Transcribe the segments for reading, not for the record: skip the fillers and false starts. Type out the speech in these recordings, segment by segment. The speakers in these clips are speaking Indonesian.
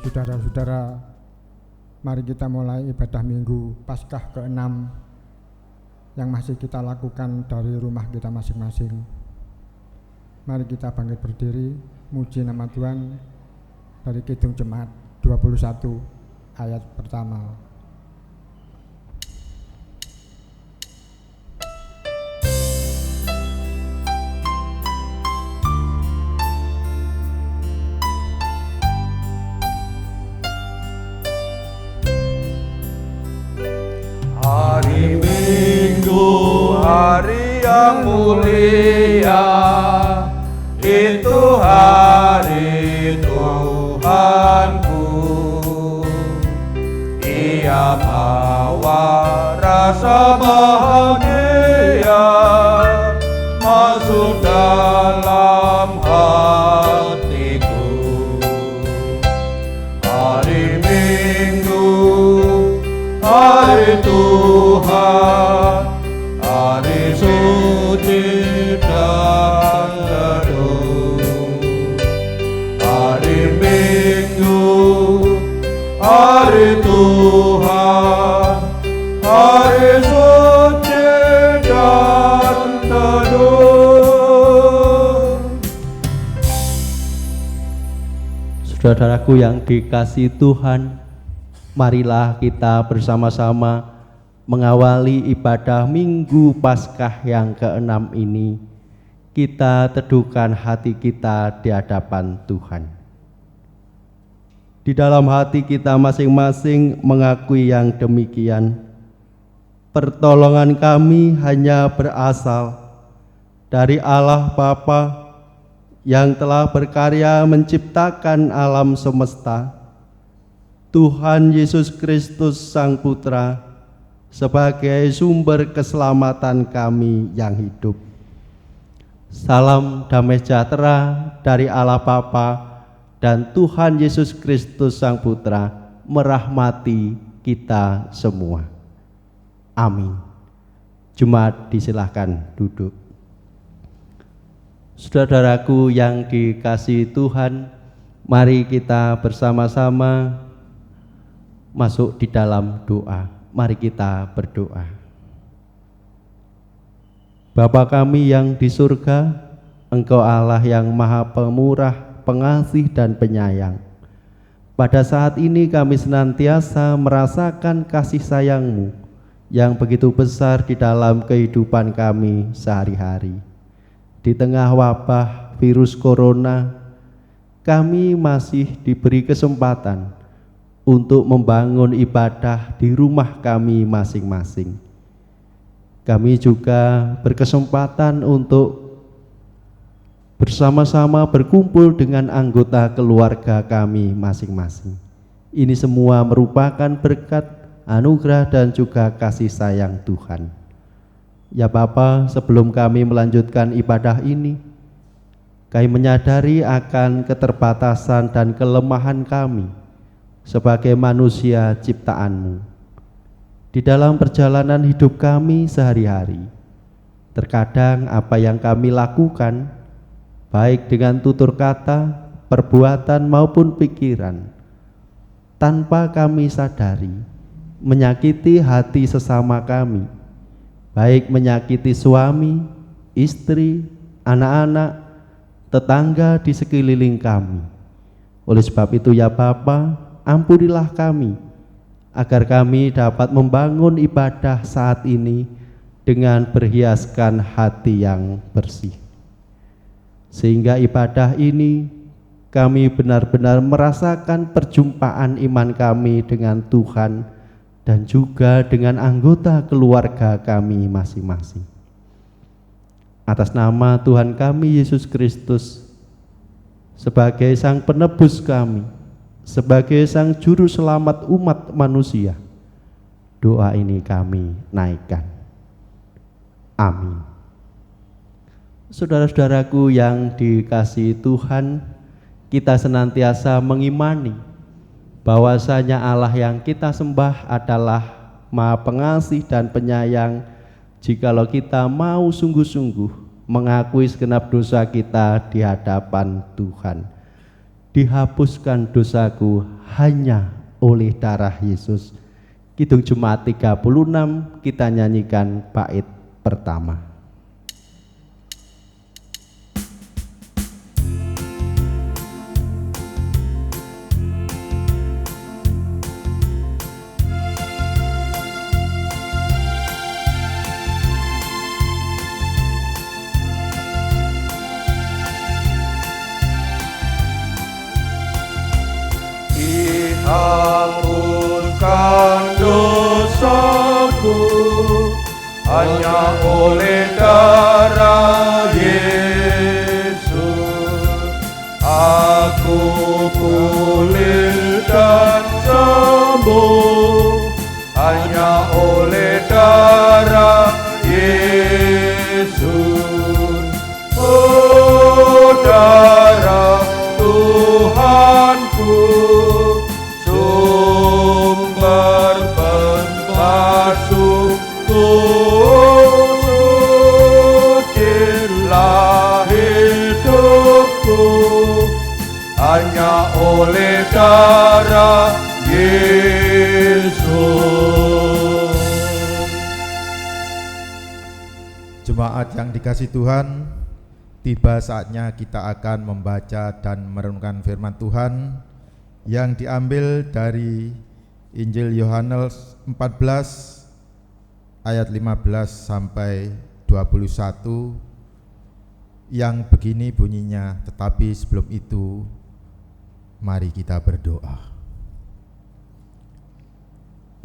Saudara-saudara, mari kita mulai ibadah Minggu Paskah ke-6 yang masih kita lakukan dari rumah kita masing-masing. Mari kita bangkit berdiri, muji nama Tuhan dari Kidung Jemaat 21 ayat pertama. Hari Minggu, hari yang mulia, itu hari Tuhanku. Ia bawa rasa bahagia masuk dalam hatiku. Hari Minggu, hari Tuhan, hari suci dan teduh. Hari Minggu, hari Tuhan, hari suci dan teduh. Saudaraku yang dikasihi Tuhan, marilah kita bersama-sama mengawali ibadah Minggu Paskah yang ke-6 ini. Kita teduhkan hati kita di hadapan Tuhan. Di dalam hati kita masing-masing mengakui yang demikian. Pertolongan kami hanya berasal dari Allah Bapa yang telah berkarya menciptakan alam semesta, Tuhan Yesus Kristus Sang Putra sebagai sumber keselamatan kami yang hidup. Salam damai sejahtera dari Allah Bapa dan Tuhan Yesus Kristus Sang Putra merahmati kita semua. Amin. Jemaat disilahkan duduk. Saudaraku yang dikasihi Tuhan, mari kita bersama-sama masuk di dalam doa. Mari kita berdoa. Bapa kami yang di surga, Engkau Allah yang Maha Pemurah, Pengasih dan Penyayang. Pada saat ini kami senantiasa merasakan kasih sayang-Mu yang begitu besar di dalam kehidupan kami sehari-hari. Di tengah wabah virus corona, kami masih diberi kesempatan untuk membangun ibadah di rumah kami masing-masing. Kami juga berkesempatan untuk bersama-sama berkumpul dengan anggota keluarga kami masing-masing. Ini semua merupakan berkat, anugerah dan juga kasih sayang Tuhan. Ya Bapa, sebelum kami melanjutkan ibadah ini, kami menyadari akan keterbatasan dan kelemahan kami sebagai manusia ciptaan-Mu. Di dalam perjalanan hidup kami sehari-hari, terkadang apa yang kami lakukan, baik dengan tutur kata, perbuatan maupun pikiran, tanpa kami sadari, menyakiti hati sesama kami, baik menyakiti suami, istri, anak-anak, tetangga di sekeliling kami. Oleh sebab itu ya Bapa, ampunilah kami, agar kami dapat membangun ibadah saat ini dengan berhiaskan hati yang bersih. Sehingga ibadah ini kami benar-benar merasakan perjumpaan iman kami dengan Tuhan dan juga dengan anggota keluarga kami masing-masing. Atas nama Tuhan kami Yesus Kristus, sebagai Sang Penebus kami, sebagai Sang Juru Selamat umat manusia, doa ini kami naikkan. Amin. Saudara-saudaraku yang dikasihi Tuhan, kita senantiasa mengimani bahwasanya Allah yang kita sembah adalah Maha Pengasih dan Penyayang, jikalau kita mau sungguh-sungguh mengakui segenap dosa kita di hadapan Tuhan. dihapuskan dosaku hanya oleh darah Yesus. Kidung Jumat 36 kita nyanyikan bait pertama. Hapuskan dosaku hanya oleh darah Yesus. Aku pulih dan sembuh hanya oleh darah Yesus. Oh, darah Tuhanku, sumber pembasuhku, sucilah hidupku hanya oleh darah Yesus. Jemaat yang dikasihi Tuhan, tiba saatnya kita akan membaca dan merenungkan firman Tuhan yang diambil dari Injil Yohanes 14 ayat 15 sampai 21 yang begini bunyinya. Tetapi sebelum itu mari kita berdoa.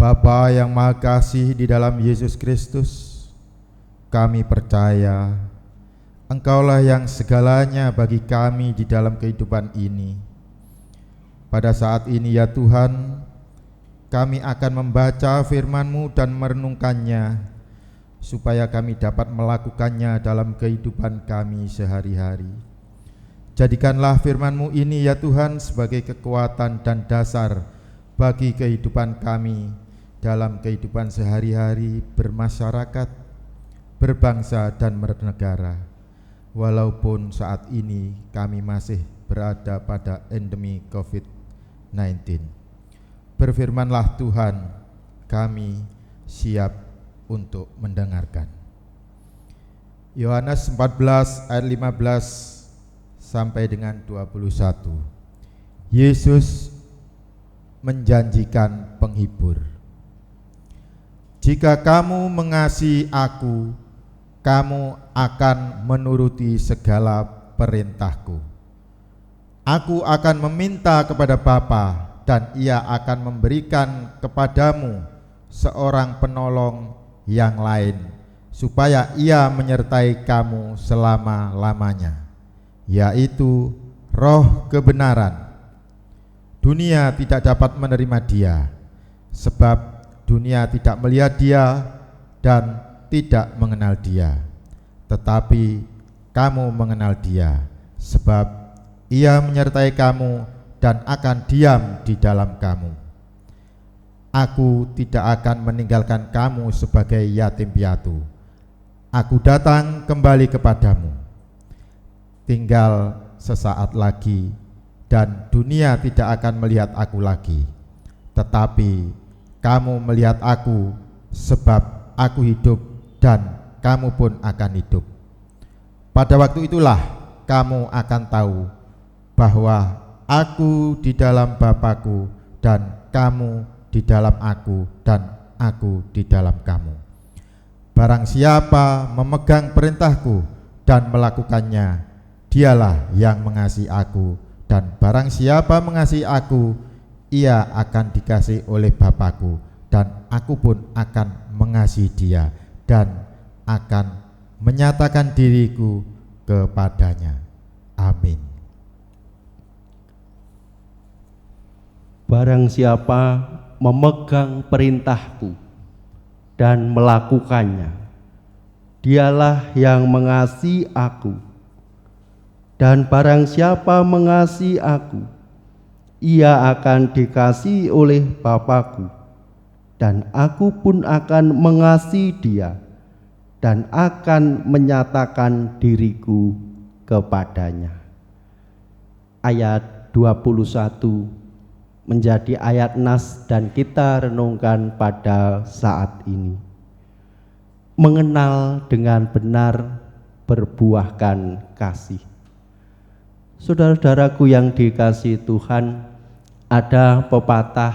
Bapa yang Maha Kasih di dalam Yesus Kristus, kami percaya Engkaulah yang segalanya bagi kami di dalam kehidupan ini. Pada saat ini ya Tuhan, kami akan membaca firman-Mu dan merenungkannya, supaya kami dapat melakukannya dalam kehidupan kami sehari-hari. Jadikanlah firman-Mu ini ya Tuhan sebagai kekuatan dan dasar bagi kehidupan kami dalam kehidupan sehari-hari bermasyarakat, berbangsa dan bernegara. Walaupun saat ini kami masih berada pada endemi COVID-19. Berfirmanlah Tuhan, kami siap untuk mendengarkan. Yohanes 14 ayat 15 sampai dengan 21. Yesus menjanjikan penghibur. Jika kamu mengasihi aku, kamu akan menuruti segala perintahku. Aku akan meminta kepada Bapa, dan Ia akan memberikan kepadamu seorang penolong yang lain, supaya Ia menyertai kamu selama-lamanya, yaitu Roh kebenaran. Dunia tidak dapat menerima Dia, sebab dunia tidak melihat Dia dan tidak mengenal Dia. Tetapi kamu mengenal Dia, sebab Ia menyertai kamu dan akan diam di dalam kamu. Aku tidak akan meninggalkan kamu sebagai yatim piatu. Aku datang kembali kepadamu. Tinggal sesaat lagi, dan dunia tidak akan melihat aku lagi. Tetapi kamu melihat aku, sebab aku hidup dan kamu pun akan hidup. Pada waktu itulah kamu akan tahu bahwa aku di dalam Bapa-Ku dan kamu di dalam aku dan aku di dalam kamu. Barang siapa memegang perintahku dan melakukannya, dialah yang mengasihi aku, dan barang siapa mengasihi aku, ia akan dikasihi oleh Bapa-Ku, dan aku pun akan mengasihi dia dan akan menyatakan diriku kepadanya. Amin. Barang siapa memegang perintahku dan melakukannya, dialah yang mengasihi aku. Dan barang siapa mengasihi aku, ia akan dikasihi oleh Bapa-Ku, dan aku pun akan mengasihi dia dan akan menyatakan diriku kepadanya. Ayat 21 menjadi ayat nas dan kita renungkan pada saat ini. Mengenal dengan benar berbuahkan kasih. Saudara-saudaraku yang dikasihi Tuhan, ada pepatah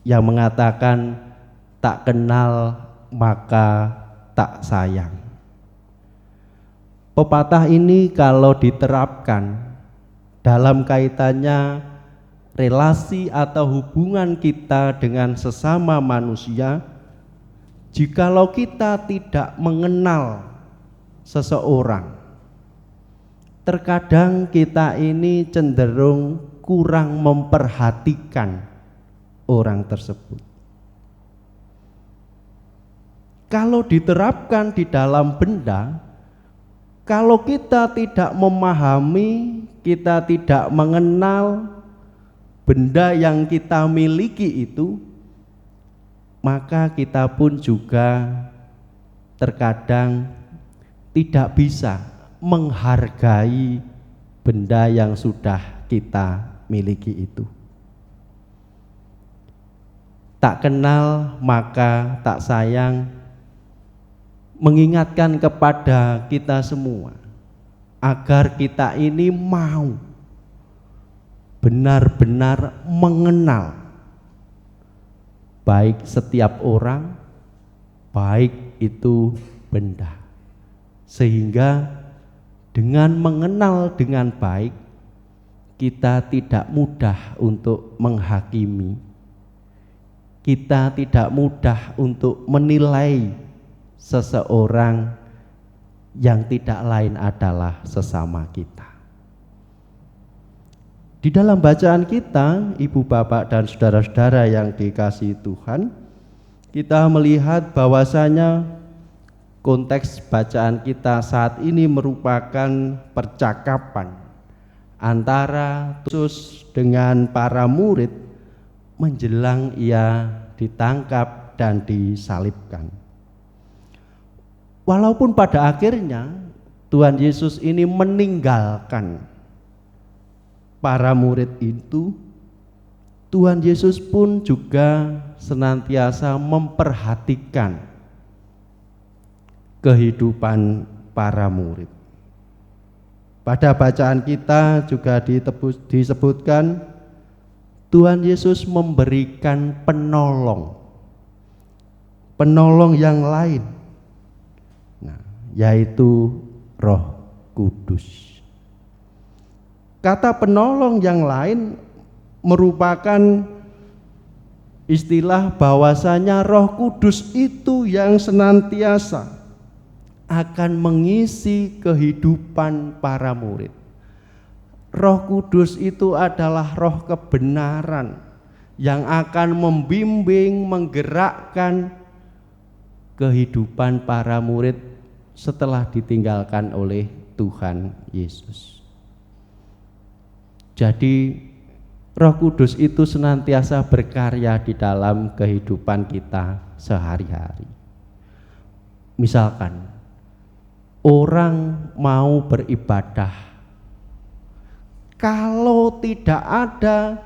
yang mengatakan tak kenal maka tak sayang. Pepatah ini kalau diterapkan dalam kaitannya relasi atau hubungan kita dengan sesama manusia, jikalau kita tidak mengenal seseorang, terkadang kita ini cenderung kurang memperhatikan orang tersebut. Kalau diterapkan di dalam benda, kalau kita tidak memahami, kita tidak mengenal benda yang kita miliki itu, maka kita pun juga terkadang tidak bisa menghargai benda yang sudah kita miliki itu. Tak kenal maka tak sayang, mengingatkan kepada kita semua agar kita ini mau benar-benar mengenal baik setiap orang, baik itu benda, sehingga dengan mengenal dengan baik kita tidak mudah untuk menghakimi, kita tidak mudah untuk menilai seseorang yang tidak lain adalah sesama kita. Di dalam bacaan kita, Ibu Bapak dan saudara-saudara yang dikasihi Tuhan, kita melihat bahwasanya konteks bacaan kita saat ini merupakan percakapan antara Yesus dengan para murid menjelang ia ditangkap dan disalibkan. Walaupun pada akhirnya Tuhan Yesus ini meninggalkan para murid itu, Tuhan Yesus pun juga senantiasa memperhatikan kehidupan para murid. Pada bacaan kita juga disebutkan Tuhan Yesus memberikan penolong yang lain, yaitu Roh Kudus. Kata penolong yang lain merupakan istilah bahwasanya Roh Kudus itu yang senantiasa akan mengisi kehidupan para murid. Roh Kudus itu adalah roh kebenaran yang akan membimbing, menggerakkan kehidupan para murid setelah ditinggalkan oleh Tuhan Yesus. Jadi Roh Kudus itu senantiasa berkarya di dalam kehidupan kita sehari-hari. Misalkan orang mau beribadah, kalau tidak ada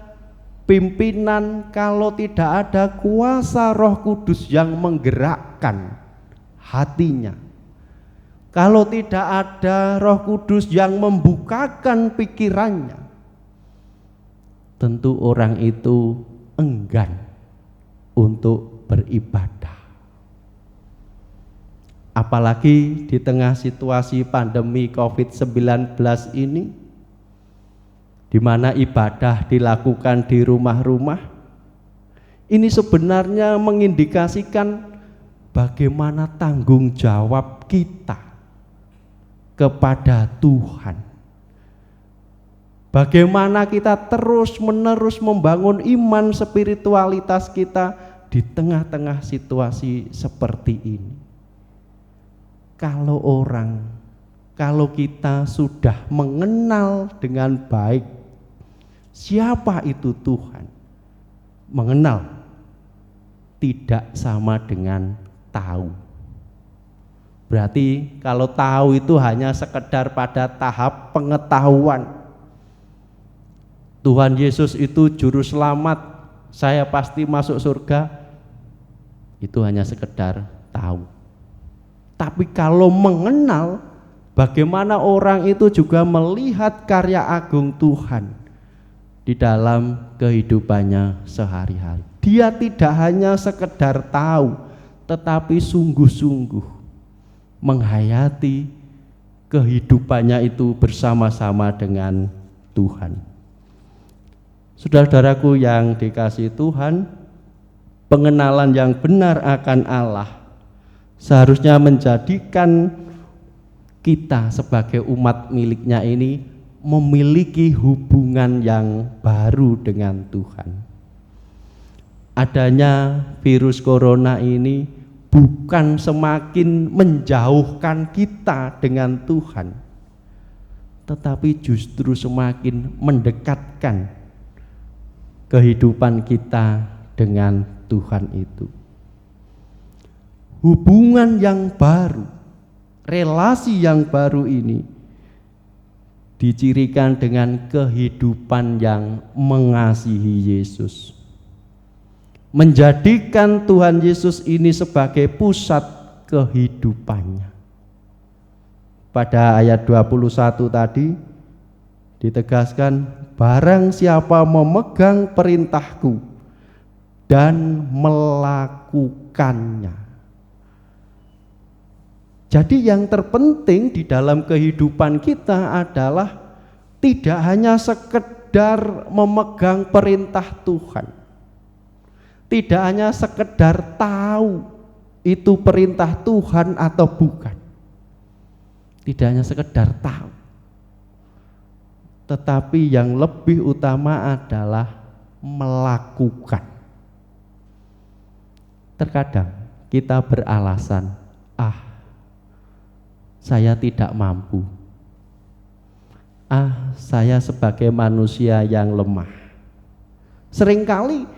pimpinan, kalau tidak ada kuasa Roh Kudus yang menggerakkan hatinya, kalau tidak ada Roh Kudus yang membukakan pikirannya, tentu orang itu enggan untuk beribadah. Apalagi di tengah situasi pandemi COVID-19 ini, di mana ibadah dilakukan di rumah-rumah, ini sebenarnya mengindikasikan bagaimana tanggung jawab kita kepada Tuhan. Bagaimana kita terus-menerus membangun iman spiritualitas kita di tengah-tengah situasi seperti ini. Kalau kita sudah mengenal dengan baik siapa itu Tuhan, mengenal tidak sama dengan tahu. Berarti kalau tahu itu hanya sekedar pada tahap pengetahuan. Tuhan Yesus itu juru selamat, saya pasti masuk surga, itu hanya sekedar tahu. Tapi kalau mengenal, bagaimana orang itu juga melihat karya agung Tuhan di dalam kehidupannya sehari-hari. Dia tidak hanya sekedar tahu, tetapi sungguh-sungguh menghayati kehidupannya itu bersama-sama dengan Tuhan. Saudara-saudaraku yang dikasihi Tuhan, pengenalan yang benar akan Allah seharusnya menjadikan kita sebagai umat miliknya ini memiliki hubungan yang baru dengan Tuhan. Adanya virus corona ini bukan semakin menjauhkan kita dengan Tuhan, tetapi justru semakin mendekatkan kehidupan kita dengan Tuhan itu. Hubungan yang baru, relasi yang baru ini dicirikan dengan kehidupan yang mengasihi Yesus. Menjadikan Tuhan Yesus ini sebagai pusat kehidupannya. Pada ayat 21 tadi ditegaskan, barang siapa memegang perintahku dan melakukannya. Jadi yang terpenting di dalam kehidupan kita adalah tidak hanya sekedar memegang perintah Tuhan, tidak hanya sekedar tahu itu perintah Tuhan atau bukan, tidak hanya sekedar tahu, tetapi yang lebih utama adalah melakukan. Terkadang kita beralasan, saya tidak mampu, saya sebagai manusia yang lemah. Seringkali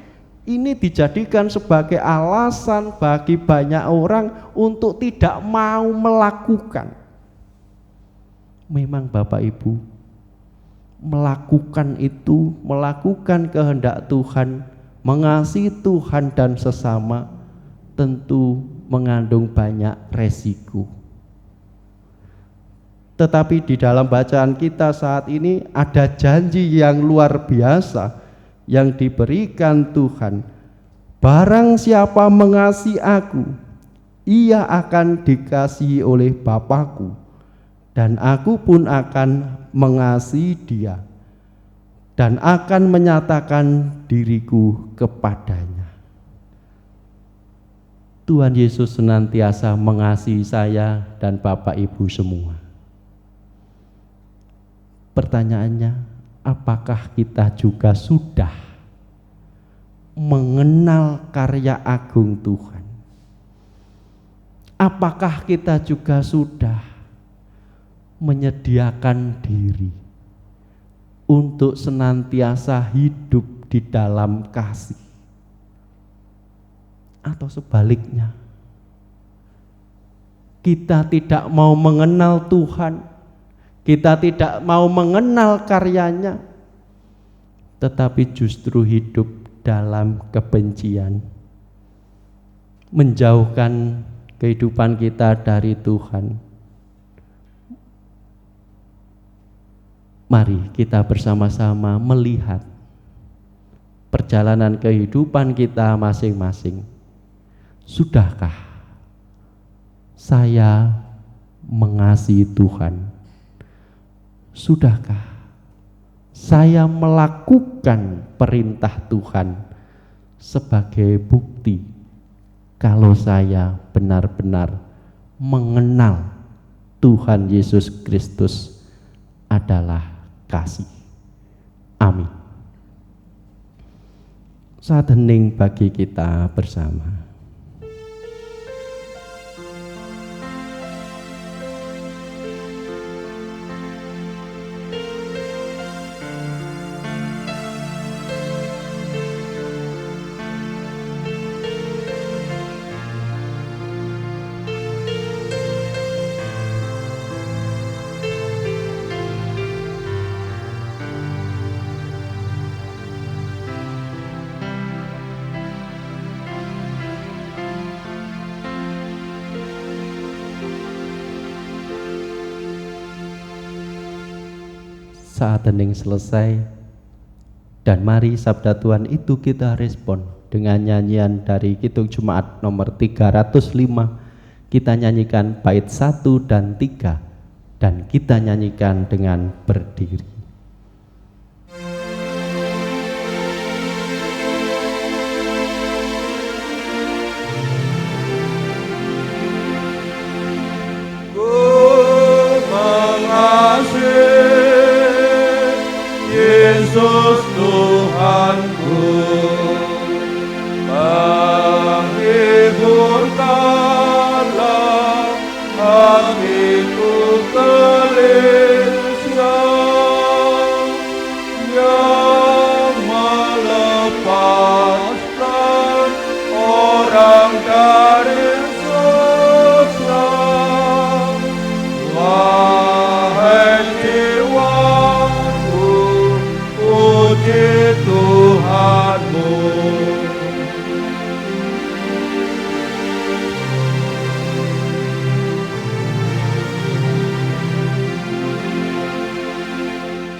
ini dijadikan sebagai alasan bagi banyak orang untuk tidak mau melakukan. Memang Bapak Ibu, melakukan itu, melakukan kehendak Tuhan, mengasihi Tuhan dan sesama, tentu mengandung banyak resiko. Tetapi di dalam bacaan kita saat ini ada janji yang luar biasa yang diberikan Tuhan. Barang siapa mengasihi aku, ia akan dikasihi oleh Bapa-Ku, dan aku pun akan mengasihi dia dan akan menyatakan diriku kepadanya. Tuhan Yesus senantiasa mengasihi saya dan Bapak Ibu semua. Pertanyaannya, apakah kita juga sudah mengenal karya agung Tuhan? Apakah kita juga sudah menyediakan diri untuk senantiasa hidup di dalam kasih? Atau sebaliknya, kita tidak mau mengenal Tuhan, kita tidak mau mengenal karyanya, tetapi justru hidup dalam kebencian, menjauhkan kehidupan kita dari Tuhan. Mari kita bersama-sama melihat perjalanan kehidupan kita masing-masing. Sudahkah saya mengasihi Tuhan? Sudahkah saya melakukan perintah Tuhan sebagai bukti kalau saya benar-benar mengenal Tuhan Yesus Kristus adalah kasih? Amin. Saat hening bagi kita bersama. saat hening selesai, dan mari sabda Tuhan itu kita respon dengan nyanyian dari Kidung Jemaat nomor 305. Kita nyanyikan bait 1 dan 3, dan kita nyanyikan dengan berdiri. Yesus Tuhanku, menghiburkanlah hatiku gelisah, yang melepaskan orang dari susah. Wahai jiwaku, puji Tuhanmu.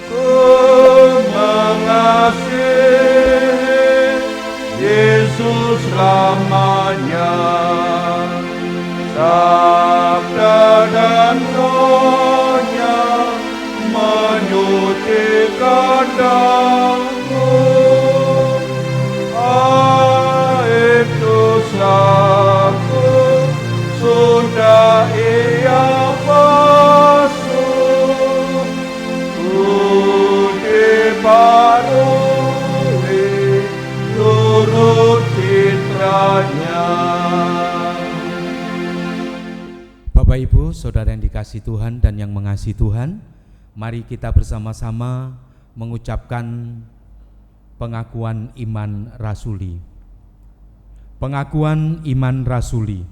Ku mengasihi Yesus lamanya, sabda dan rohnya menyucikan dalamku. Aib dosaku sudah Ia basuh, ku dibarui turut citranya. Bapak Ibu, Saudara yang dikasihi Tuhan dan yang mengasihi Tuhan, mari kita bersama-sama mengucapkan pengakuan iman rasuli. Pengakuan iman rasuli.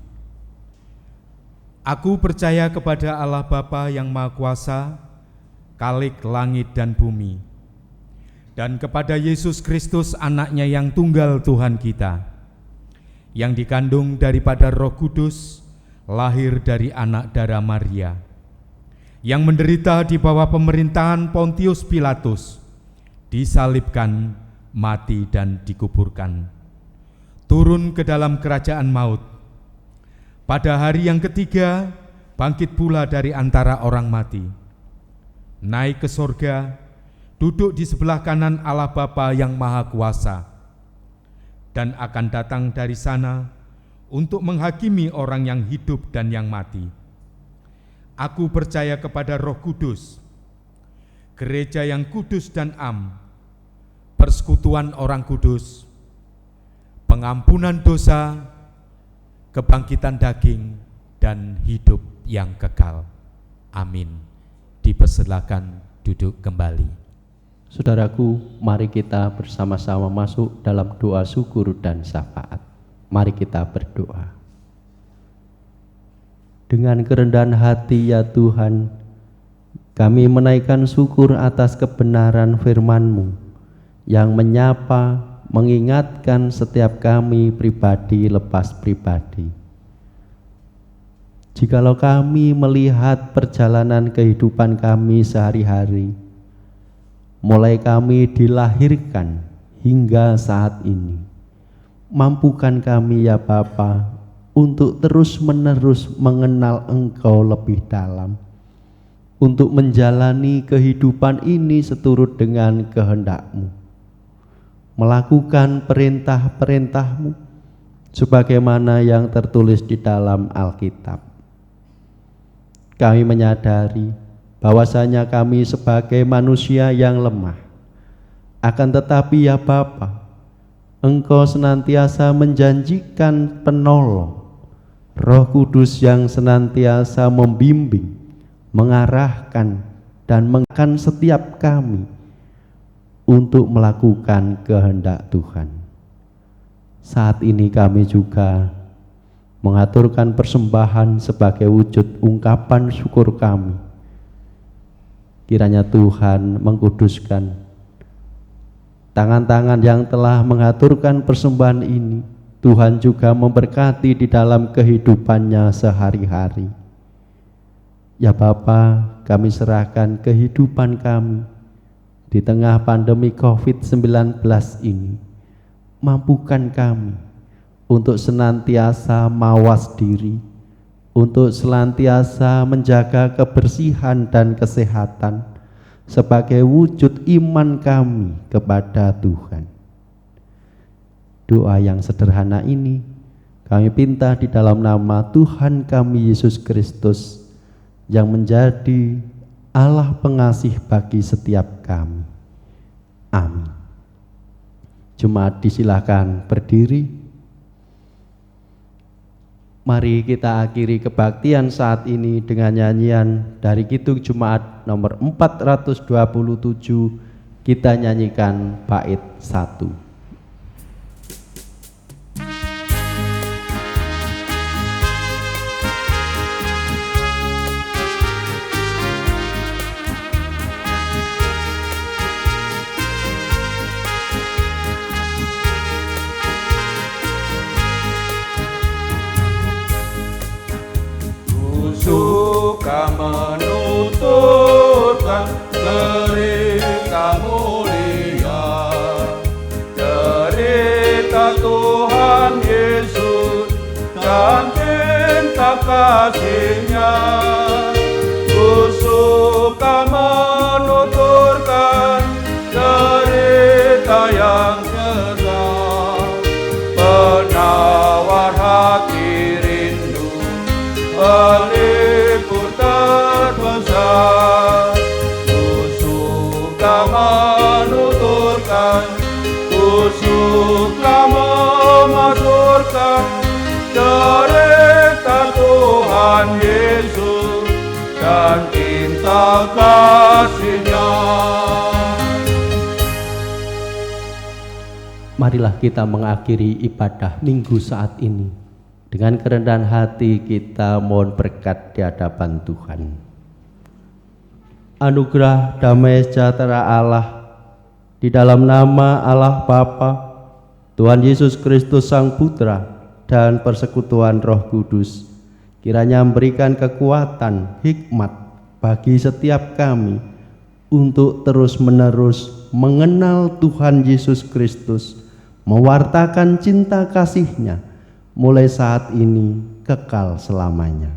Aku percaya kepada Allah Bapa yang Maha Kuasa, Khalik langit dan bumi, dan kepada Yesus Kristus anaknya yang tunggal Tuhan kita, yang dikandung daripada Roh Kudus, lahir dari anak darah Maria, yang menderita di bawah pemerintahan Pontius Pilatus, disalibkan, mati dan dikuburkan, turun ke dalam kerajaan maut. Pada hari yang ketiga, bangkit pula dari antara orang mati, naik ke sorga, duduk di sebelah kanan Allah Bapa yang Maha Kuasa, dan akan datang dari sana untuk menghakimi orang yang hidup dan yang mati. Aku percaya kepada Roh Kudus, gereja yang kudus dan am, persekutuan orang kudus, pengampunan dosa, kebangkitan daging, dan hidup yang kekal. Amin. Dipersilakan duduk kembali. Saudaraku, mari kita bersama-sama masuk dalam doa syukur dan syafaat. Mari kita berdoa. Dengan kerendahan hati ya Tuhan, kami menaikkan syukur atas kebenaran firman-Mu yang menyapa, mengingatkan setiap kami pribadi lepas pribadi. Jikalau kami melihat perjalanan kehidupan kami sehari-hari, mulai kami dilahirkan hingga saat ini, mampukan kami ya Bapa untuk terus-menerus mengenal Engkau lebih dalam, untuk menjalani kehidupan ini seturut dengan kehendak-Mu, melakukan perintah-perintah-Mu sebagaimana yang tertulis di dalam Alkitab. Kami menyadari bahwasanya kami sebagai manusia yang lemah, akan tetapi ya Bapa, Engkau senantiasa menjanjikan penolong, Roh Kudus yang senantiasa membimbing, mengarahkan, dan mengakan setiap kami untuk melakukan kehendak Tuhan. Saat ini kami juga mengaturkan persembahan sebagai wujud ungkapan syukur kami. Kiranya Tuhan mengkuduskan tangan-tangan yang telah mengaturkan persembahan ini. Tuhan juga memberkati di dalam kehidupannya sehari-hari. Ya Bapa, kami serahkan kehidupan kami, di tengah pandemi COVID-19 ini, mampukan kami untuk senantiasa mawas diri, untuk senantiasa menjaga kebersihan dan kesehatan sebagai wujud iman kami kepada Tuhan. Doa yang sederhana ini kami pinta di dalam nama Tuhan kami Yesus Kristus yang menjadi Allah pengasih bagi setiap kami. Amin. Jemaat disilakan berdiri. Mari kita akhiri kebaktian saat ini dengan nyanyian dari Kidung Jemaat nomor 427. Kita nyanyikan bait 1. Suka menuturkan cerita mulia, cerita Tuhan Yesus dan cinta kasih-Nya. Ku suka menuturkan cerita yang cerdas, penawar hati rindu, pelipur terbesar. Ku suka menuturkan, ku suka mematurkan cerita Tuhan Yesus dan cinta kasih-Nya. Marilah kita mengakhiri ibadah minggu saat ini dengan kerendahan hati kita mohon berkat di hadapan Tuhan. Anugerah damai sejahtera Allah di dalam nama Allah Bapa, Tuhan Yesus Kristus Sang Putra, dan persekutuan Roh Kudus kiranya memberikan kekuatan, hikmat bagi setiap kami untuk terus-menerus mengenal Tuhan Yesus Kristus, mewartakan cinta kasih-Nya mulai saat ini kekal selamanya.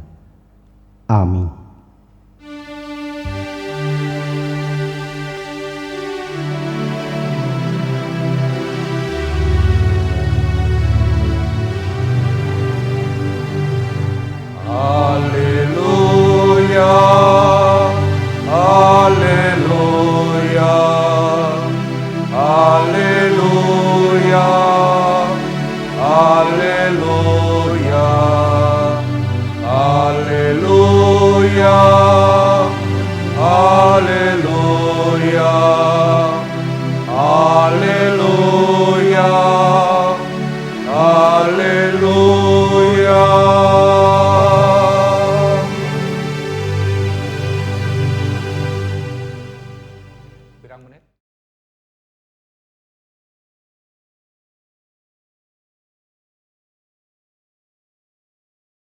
Amin.